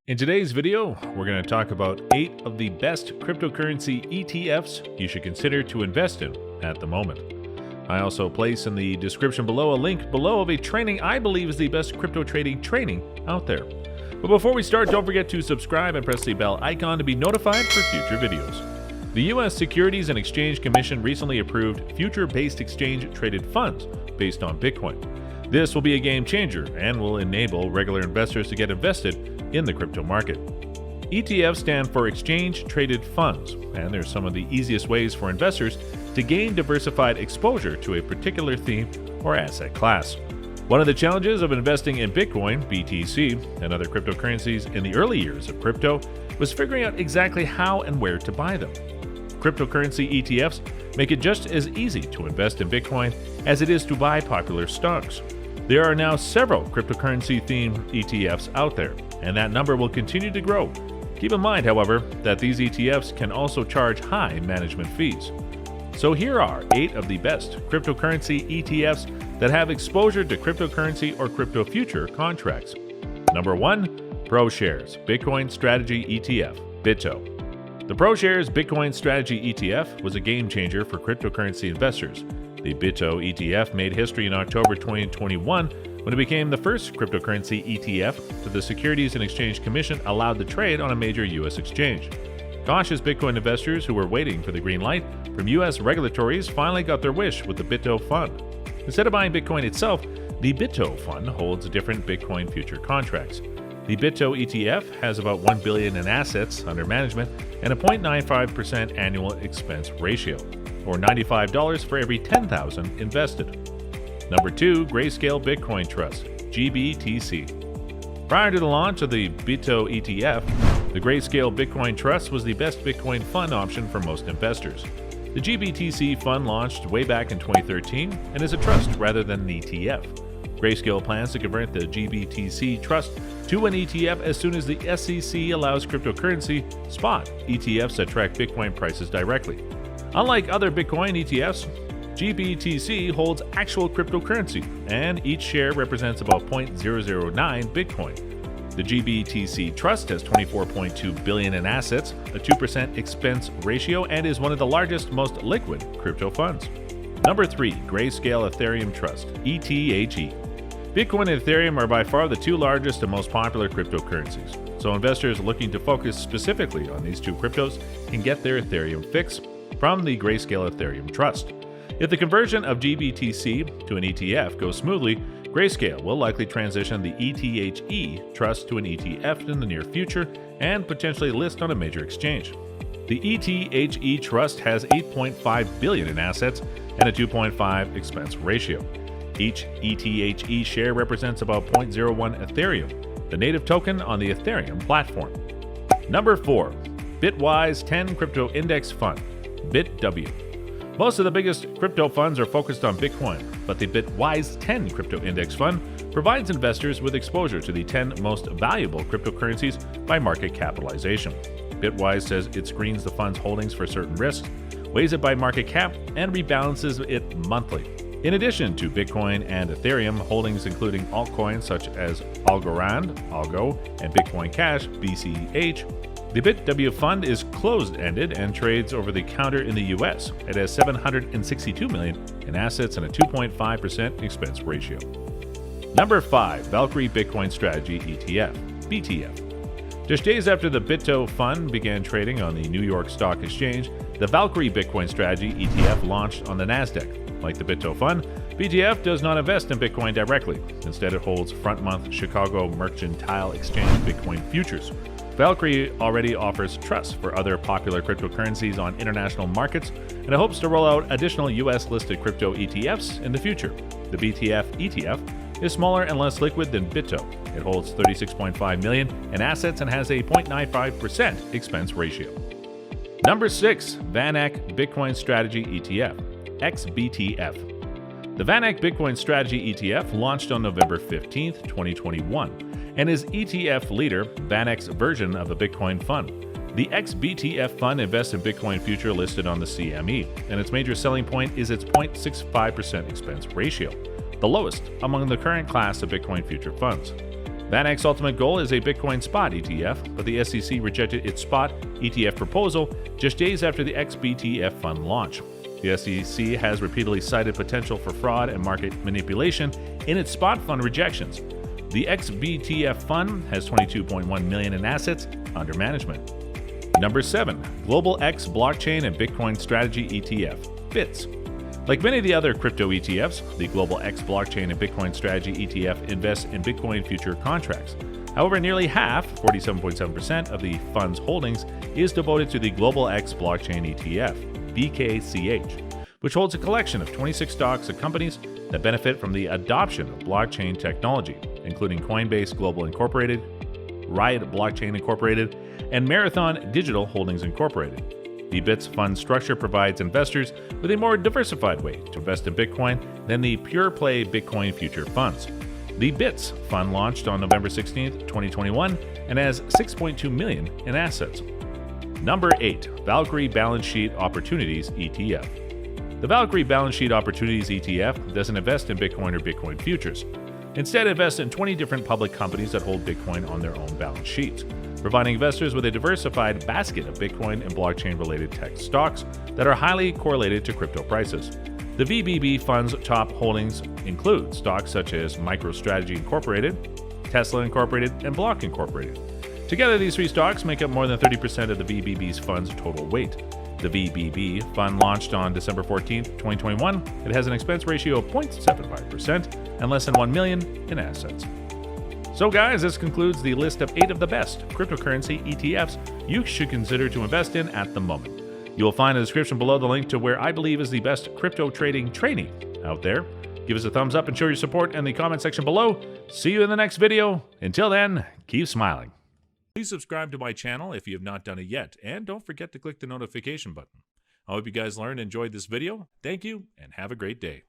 In today's video, we're going to talk about 8 of the best cryptocurrency ETFs you should consider to invest in at the moment. I also place in the description below a link below of a training I believe is the best crypto trading training out there. But before we start, don't forget to subscribe and press the bell icon to be notified for future videos. The U.S. Securities and Exchange Commission recently approved future-based exchange-traded funds based on Bitcoin. This will be a game changer and will enable regular investors to get invested in the crypto market. ETFs stand for Exchange Traded Funds, and they're some of the easiest ways for investors to gain diversified exposure to a particular theme or asset class. One of the challenges of investing in Bitcoin, BTC, and other cryptocurrencies in the early years of crypto was figuring out exactly how and where to buy them. Cryptocurrency ETFs make it just as easy to invest in Bitcoin as it is to buy popular stocks. There are now several cryptocurrency-themed ETFs out there, and that number will continue to grow. Keep in mind, however, that these ETFs can also charge high management fees. So here are 8 of the best cryptocurrency ETFs that have exposure to cryptocurrency or crypto future contracts. Number 1, PROSHARES Bitcoin Strategy ETF, BITO. The PROSHARES Bitcoin Strategy ETF was a game changer for cryptocurrency investors. The BITO ETF made history in October 2021 when it became the first cryptocurrency ETF that the Securities and Exchange Commission allowed to trade on a major U.S. exchange. Cautious Bitcoin investors who were waiting for the green light from U.S. regulatories finally got their wish with the BITO fund. Instead of buying Bitcoin itself, the BITO fund holds different Bitcoin future contracts. The BITO ETF has about $1 billion in assets under management and a 0.95% annual expense ratio, or $95 for every $10,000 invested. Number 2, GRAYSCALE Bitcoin Trust, GBTC. Prior to the launch of the BITO ETF, the GRAYSCALE Bitcoin Trust was the best Bitcoin fund option for most investors. The GBTC fund launched way back in 2013 and is a trust rather than an ETF. GRAYSCALE plans to convert the GBTC trust to an ETF as soon as the SEC allows cryptocurrency spot ETFs that track Bitcoin prices directly. Unlike other Bitcoin ETFs, GBTC holds actual cryptocurrency, and each share represents about 0.009 Bitcoin. The GBTC Trust has $24.2 billion in assets, a 2% expense ratio, and is one of the largest, most liquid crypto funds. Number 3, GRAYSCALE ETHEREUM Trust, ETHE. Bitcoin and Ethereum are by far the 2 largest and most popular cryptocurrencies, so investors looking to focus specifically on these 2 cryptos can get their Ethereum fix from the GRAYSCALE ETHEREUM Trust. If the conversion of GBTC to an ETF goes smoothly, GRAYSCALE will likely transition the ETHE Trust to an ETF in the near future and potentially list on a major exchange. The ETHE Trust has $8.5 billion in assets and a 2.5 expense ratio. Each ETHE share represents about 0.01 Ethereum, the native token on the Ethereum platform. Number 4, Bitwise 10 Crypto Index Fund, BITW. Most of the biggest crypto funds are focused on Bitcoin, but the Bitwise 10 Crypto Index Fund provides investors with exposure to the 10 most valuable cryptocurrencies by market capitalization. Bitwise says it screens the fund's holdings for certain risks, weighs it by market cap, and rebalances it monthly. In addition to Bitcoin and Ethereum, holdings including altcoins such as Algorand, Algo, and Bitcoin Cash, BCH, the BITW fund is closed-ended and trades over the counter in the U.S. It has $762 million in assets and a 2.5% expense ratio. Number 5, VALKYRIE Bitcoin Strategy ETF, BTF. Just days after the BITO fund began trading on the New York Stock Exchange, the VALKYRIE Bitcoin Strategy ETF launched on the NASDAQ. Like the BITO fund, BTF does not invest in Bitcoin directly. Instead, it holds front-month Chicago Mercantile Exchange Bitcoin futures. VALKYRIE already offers trusts for other popular cryptocurrencies on international markets, and it hopes to roll out additional U.S.-listed crypto ETFs in the future. The BTF ETF is smaller and less liquid than BITO. It holds $36.5 million in assets and has a 0.95% expense ratio. Number 6, VANECK Bitcoin Strategy ETF, XBTF. The VANECK Bitcoin Strategy ETF launched on November 15, 2021, and is ETF leader VANECK's version of a Bitcoin fund. The XBTF fund invests in Bitcoin future listed on the CME, and its major selling point is its 0.65% expense ratio, the lowest among the current class of Bitcoin future funds. VANECK's ultimate goal is a Bitcoin spot ETF, but the SEC rejected its spot ETF proposal just days after the XBTF fund launch. The SEC has repeatedly cited potential for fraud and market manipulation in its spot fund rejections. The XBTF fund has $22.1 million in assets under management. Number 7. Global X Blockchain and Bitcoin Strategy ETF, BITS. Like many of the other crypto ETFs, the Global X Blockchain and Bitcoin Strategy ETF invests in Bitcoin future contracts. However, nearly half, 47.7% of the fund's holdings, is devoted to the Global X Blockchain ETF, BKCH, which holds a collection of 26 stocks of companies that benefit from the adoption of blockchain technology, including Coinbase Global Incorporated, Riot Blockchain Incorporated, and Marathon Digital Holdings Incorporated. The BITS fund structure provides investors with a more diversified way to invest in Bitcoin than the pure-play Bitcoin future funds. The BITS fund launched on November 16, 2021, and has $6.2 million in assets. Number 8. VALKYRIE Balance Sheet Opportunities ETF. The VALKYRIE Balance Sheet Opportunities ETF doesn't invest in Bitcoin or Bitcoin futures. Instead, it invests in 20 different public companies that hold Bitcoin on their own balance sheets, providing investors with a diversified basket of Bitcoin and blockchain-related tech stocks that are highly correlated to crypto prices. The VBB fund's top holdings include stocks such as MicroStrategy Incorporated, Tesla Incorporated, and Block Incorporated. Together, these three stocks make up more than 30% of the VBB's fund's total weight. The VBB fund launched on December 14, 2021. It has an expense ratio of 0.75% and less than $1 million in assets. So guys, this concludes the list of 8 of the best cryptocurrency ETFs you should consider to invest in at the moment. You will find in the description below the link to where I believe is the best crypto trading training out there. Give us a thumbs up and show your support in the comment section below. See you in the next video. Until then, keep smiling. Please subscribe to my channel if you have not done it yet, and don't forget to click the notification button. I hope you guys learned and enjoyed this video. Thank you, and have a great day.